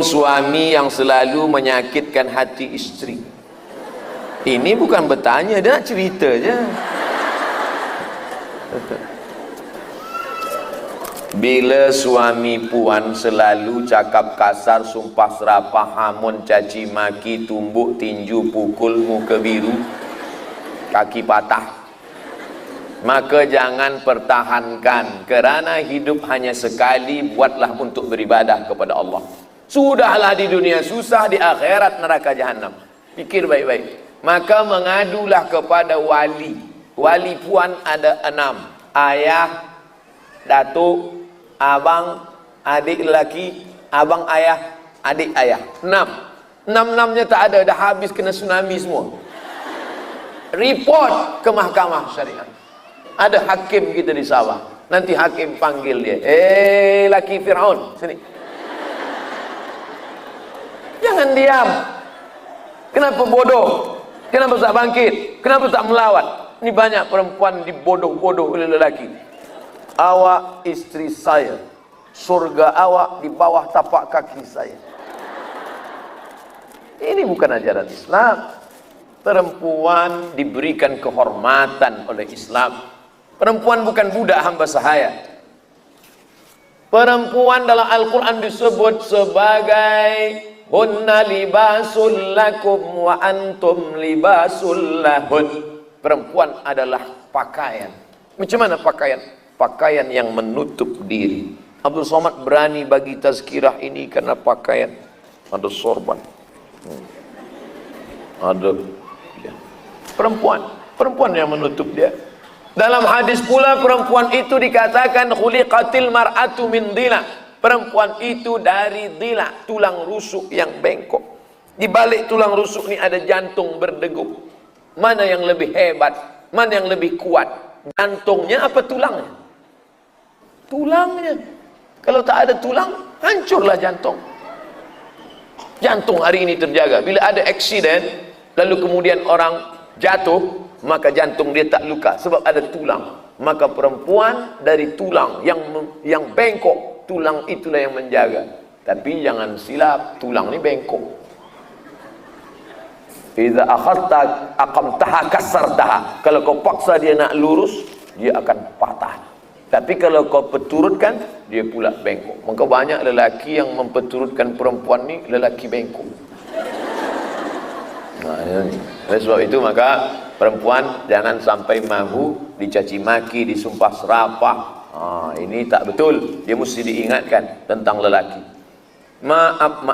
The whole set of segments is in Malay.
suami yang selalu menyakitkan hati istri. Ini bukan bertanya, dia nak cerita je. Bila suami puan selalu cakap kasar, sumpah serapah, hamun, caci maki, tumbuk, tinju, pukul, muka biru, kaki patah, maka jangan pertahankan, kerana hidup hanya sekali. Buatlah untuk beribadah kepada Allah. Sudahlah di dunia susah, di akhirat neraka jahanam. Fikir baik-baik. Maka mengadulah kepada wali. Wali puan ada 6: ayah, datuk, abang, adik lelaki, abang ayah, adik ayah. 6. 6-6-nya tak ada, dah habis kena tsunami semua. Report ke mahkamah syariah. Ada hakim kita di Sabah. Nanti hakim panggil dia, laki Fir'aun, sini. Jangan diam. Kenapa bodoh? Kenapa tak bangkit? Kenapa tak melawat? Ini banyak perempuan dibodoh-bodoh oleh lelaki. Awak istri saya, surga awak di bawah tapak kaki saya. Ini bukan ajaran Islam. Perempuan diberikan kehormatan oleh Islam. Perempuan bukan budak hamba sahaya. Perempuan dalam Al-Quran disebut sebagai hunna libasul lakum wa antum libasul lahun. Perempuan adalah pakaian. Macam mana pakaian? Pakaian yang menutup diri. Abdul Somad berani bagi tazkirah ini karena pakaian. Ada sorban, ada perempuan yang menutup dia. Dalam hadis pula perempuan itu dikatakan khuliqatil mar'atu min dhila. Perempuan itu dari dhila, tulang rusuk yang bengkok. Di balik tulang rusuk ini ada jantung berdegup. Mana yang lebih hebat? Mana yang lebih kuat? Jantungnya apa tulangnya? Tulangnya. Kalau tak ada tulang, hancurlah jantung. Jantung hari ini terjaga. Bila ada aksiden, lalu kemudian orang jatuh, maka jantung dia tak luka sebab ada tulang. Maka perempuan dari tulang yang bengkok, tulang itulah yang menjaga. Tapi jangan silap, tulang ni bengkok. Idza akhadta aqamtaha kasartaha. Kalau kau paksa dia nak lurus, dia akan patah. Tapi kalau kau perturutkan, dia pula bengkok. Maka banyak lelaki yang memperturutkan perempuan ni lelaki bengkok. Oleh sebab itu maka perempuan jangan sampai mahu dicaci maki, disumpah serapah. Ini tak betul. Dia mesti diingatkan tentang lelaki. Maaf,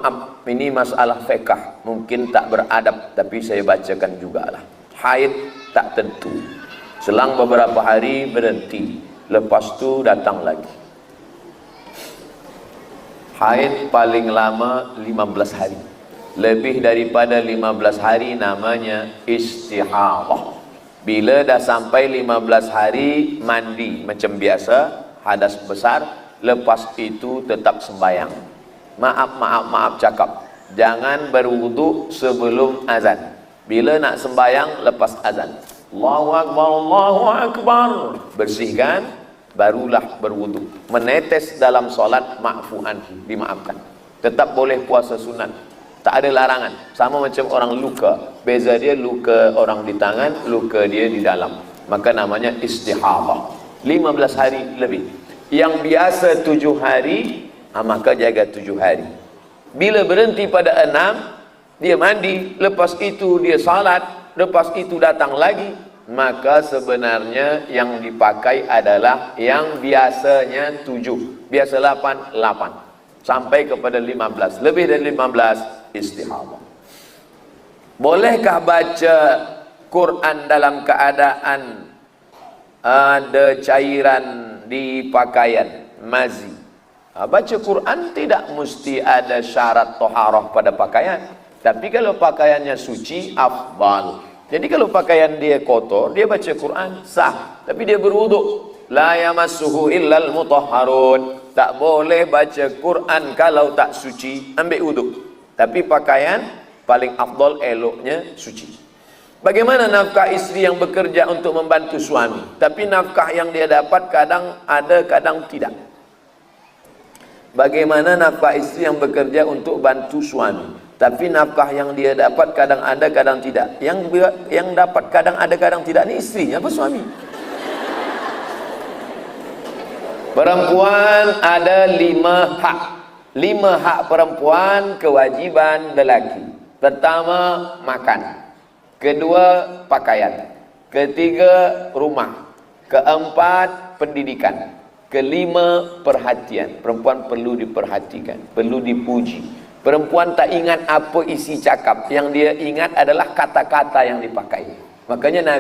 ini masalah fiqh, mungkin tak beradab, tapi saya bacakan jugalah. Haid tak tentu. Selang beberapa hari berhenti, lepas tu datang lagi. Haid paling lama 15 hari. Lebih daripada 15 hari namanya istihadah. Bila dah sampai 15 hari mandi macam biasa, hadas besar, lepas itu tetap sembahyang. Maaf cakap, jangan berwudu sebelum azan. Bila nak sembahyang lepas azan, Allahu Akbar, Allahu Akbar, bersihkan, barulah berwudu. Menetes dalam solat ma'fu'an, dimaafkan. Tetap boleh puasa sunat. Tak ada larangan. Sama macam orang luka. Beza dia luka orang di tangan, luka dia di dalam. Maka namanya istihadah. 15 hari lebih. Yang biasa 7 hari, maka jaga 7 hari. Bila berhenti pada 6, dia mandi, lepas itu dia salat, lepas itu datang lagi, maka sebenarnya yang dipakai adalah yang biasanya 7. Biasa 8 sampai kepada 15. Lebih dari 15 istihadah. Bolehkah baca Quran dalam keadaan ada cairan di pakaian, mazi? Baca Quran tidak mesti ada syarat toharah pada pakaian. Tapi kalau pakaiannya suci, afdal. Jadi kalau pakaian dia kotor, dia baca Quran, sah. Tapi dia berwuduk. La yamassuhu illal mutahharun. Tak boleh baca Quran kalau tak suci, ambil wuduk. Tapi pakaian paling afdal, eloknya suci. Bagaimana nafkah istri yang bekerja untuk membantu suami, tapi nafkah yang dia dapat kadang ada, kadang tidak? Bagaimana nafkah istri yang bekerja untuk bantu suami, tapi nafkah yang dia dapat kadang ada kadang tidak. Yang dapat kadang ada kadang tidak ni istrinya apa suami? Perempuan ada 5 hak. 5 hak perempuan, kewajiban lelaki. Pertama, makan. Kedua, pakaian. Ketiga, rumah. Keempat, pendidikan. Kelima, perhatian. Perempuan perlu diperhatikan, perlu dipuji. Perempuan tak ingat apa isi cakap, yang dia ingat adalah kata-kata yang dipakai. Makanya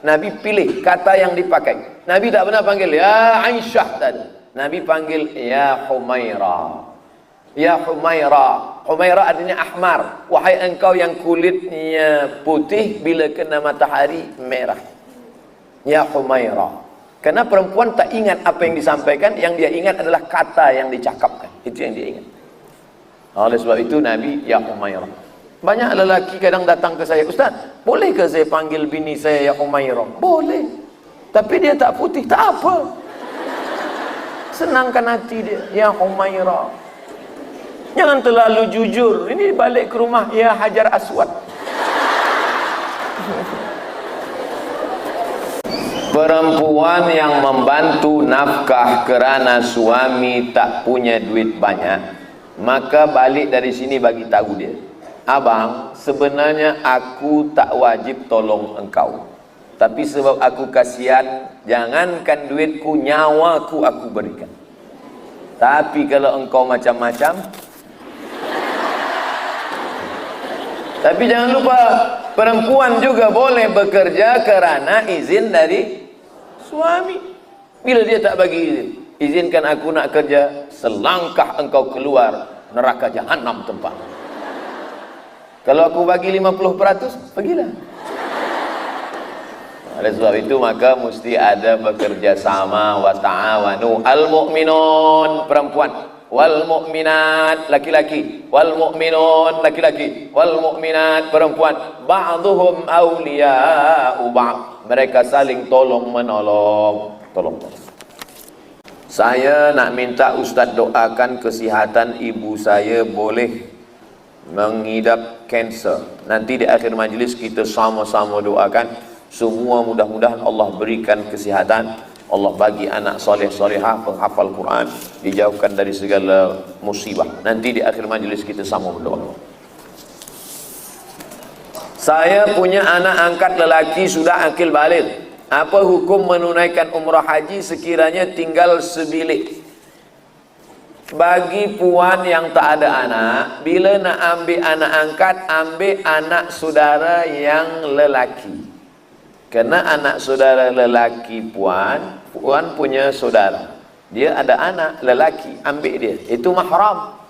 Nabi pilih kata yang dipakai. Nabi tak pernah panggil ya Aisyah tadi. Nabi panggil ya Humaira. Ya Humaira. Humaira artinya ahmar. Wahai engkau yang kulitnya putih bila kena matahari merah. Ya Humaira. Karena perempuan tak ingat apa yang disampaikan, yang dia ingat adalah kata yang dicakapkan. Itu yang dia ingat. Oleh sebab itu Nabi ya Humaira. Banyak lelaki kadang datang ke saya, Ustaz, boleh ke saya panggil bini saya ya Humaira? Boleh. Tapi dia tak putih, tak apa. Senangkan hati dia, ya Humaira. Jangan terlalu jujur. Ini balik ke rumah, ya Hajar Aswad. Perempuan yang membantu nafkah kerana suami tak punya duit banyak, maka balik dari sini bagi tahu dia, abang, sebenarnya aku tak wajib tolong engkau, tapi sebab aku kasihan, jangankan duitku, nyawaku aku berikan. Tapi kalau engkau macam-macam, tapi jangan lupa, perempuan juga boleh bekerja kerana izin dari suami. Bila dia tak bagi izin, izinkan aku nak kerja, selangkah engkau keluar neraka jahanam tempat. Kalau aku bagi 50%, pergilah. Oleh sebab itu maka mesti ada bekerja sama. Wa ta'awanu al-mu'minun, perempuan, wal mu'minat, laki-laki, wal mu'minun, laki-laki, wal mu'minat, perempuan, ba'duhum awliya'u ba'd, mereka saling tolong menolong. Tolong. Saya nak minta Ustaz doakan kesihatan ibu saya, boleh mengidap kanser. Nanti di akhir majlis kita sama-sama doakan semua, mudah-mudahan Allah berikan kesihatan, Allah bagi anak soleh-solehah, penghafal Quran, dijauhkan dari segala musibah. Nanti di akhir majlis kita sama berdoa. Saya punya anak angkat lelaki sudah akil baligh. Apa hukum menunaikan umrah haji sekiranya tinggal sebilik? Bagi puan yang tak ada anak, bila nak ambil anak angkat, ambil anak saudara yang lelaki. Kerana anak saudara lelaki puan punya saudara, dia ada anak lelaki, ambil dia, itu mahram.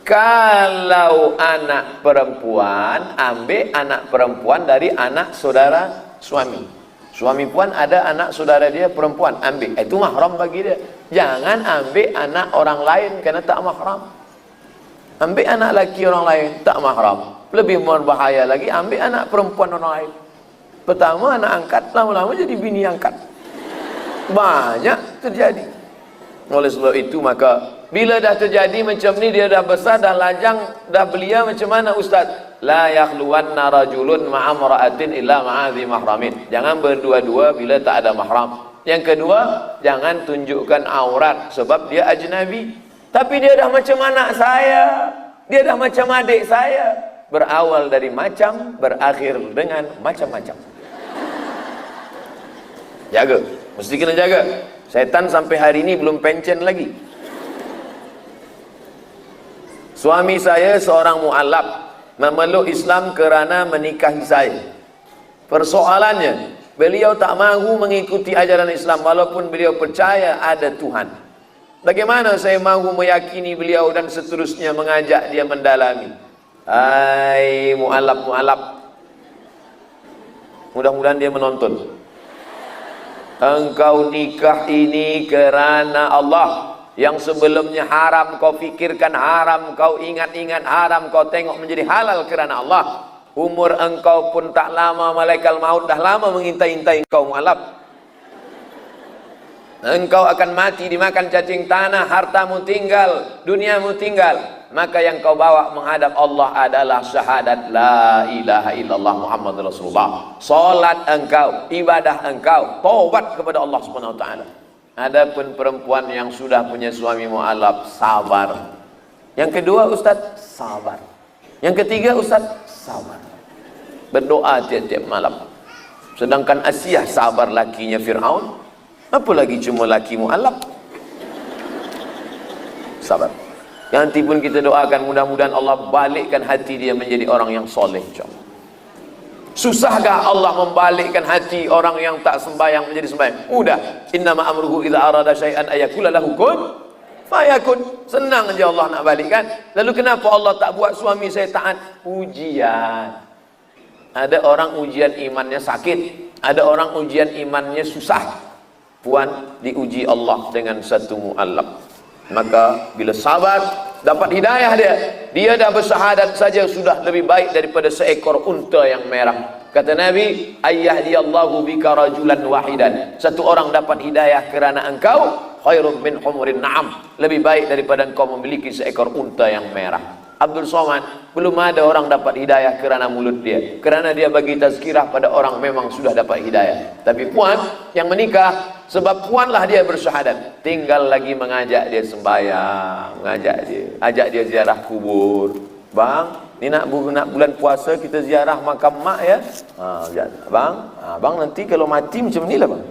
Kalau anak perempuan, ambil anak perempuan dari anak saudara suami. Suami puan ada anak saudara dia perempuan, ambil, itu mahram bagi dia. Jangan ambil anak orang lain kerana tak mahram. Ambil anak laki orang lain, tak mahram. Lebih berbahaya lagi, ambil anak perempuan orang lain. Pertama anak angkat, lama-lama jadi bini angkat. Banyak terjadi. Oleh sebab itu maka bila dah terjadi macam ni, dia dah besar, dah lajang, dah belia, macam mana Ustaz? La yakhluwanna rajulun ma'amra'atin illa ma'adhi mahramin. Jangan berdua-dua bila tak ada mahram. Yang kedua, jangan tunjukkan aurat sebab dia ajnabi. Tapi dia dah macam anak saya, dia dah macam adik saya. Berawal dari macam, berakhir dengan macam-macam. Jaga, mesti kena jaga. Setan sampai hari ini belum pencen lagi. Suami saya seorang mu'alaf, memeluk Islam kerana menikahi saya. Persoalannya, beliau tak mahu mengikuti ajaran Islam walaupun beliau percaya ada Tuhan. Bagaimana saya mahu meyakini beliau dan seterusnya mengajak dia mendalami? Hai mu'alaf, mudah-mudahan dia menonton. Engkau nikah ini kerana Allah. Yang sebelumnya haram kau fikirkan haram, kau ingat-ingat haram, kau tengok menjadi halal kerana Allah. Umur engkau pun tak lama, malaikat maut dah lama mengintai-intai engkau mu'alaf. engkau akan mati dimakan cacing tanah, hartamu tinggal, duniamu tinggal. Maka yang kau bawa menghadap Allah adalah syahadat la ilaha illallah Muhammad Rasulullah. Salat engkau, ibadah engkau, taubat kepada Allah Subhanahu wa taala. Adapun perempuan yang sudah punya suami mualaf, sabar. Yang kedua Ustaz, sabar. Yang ketiga Ustaz, sabar. Berdoa tiap-tiap malam. Sedangkan Asiyah sabar lakinya Fir'aun, apalagi cuma laki mualaf. Sabar. Nanti pun kita doakan mudah-mudahan Allah balikkan hati dia menjadi orang yang soleh. Susahkah Allah membalikkan hati orang yang tak sembahyang menjadi sembahyang? Mudah. Innama amruhu idza arada syai'an ayakula lahu kun fayakun. Senang aja Allah nak balikkan. Lalu kenapa Allah tak buat suami saya taat? Ujian. Ada orang ujian imannya sakit, ada orang ujian imannya susah. Puan diuji Allah dengan satu mu'allaf. Maka bila sabar dapat hidayah dia dah bersyahadat saja sudah lebih baik daripada seekor unta yang merah. Kata Nabi, ayyahdiyallahu bika rajulan wahidan. Satu orang dapat hidayah kerana engkau, khairum min humurin na'am. Lebih baik daripada engkau memiliki seekor unta yang merah. Abdul Somad, belum ada orang dapat hidayah kerana mulut dia, kerana dia bagi tazkirah pada orang memang sudah dapat hidayah. Tapi puan yang menikah, sebab puanlah dia bersyahadat, tinggal lagi mengajak dia sembahyang, mengajak dia, ajak dia ziarah kubur. Bang, ni nak bulan puasa kita ziarah makam mak ya. Bang, bang nanti kalau mati macam ni lah bang.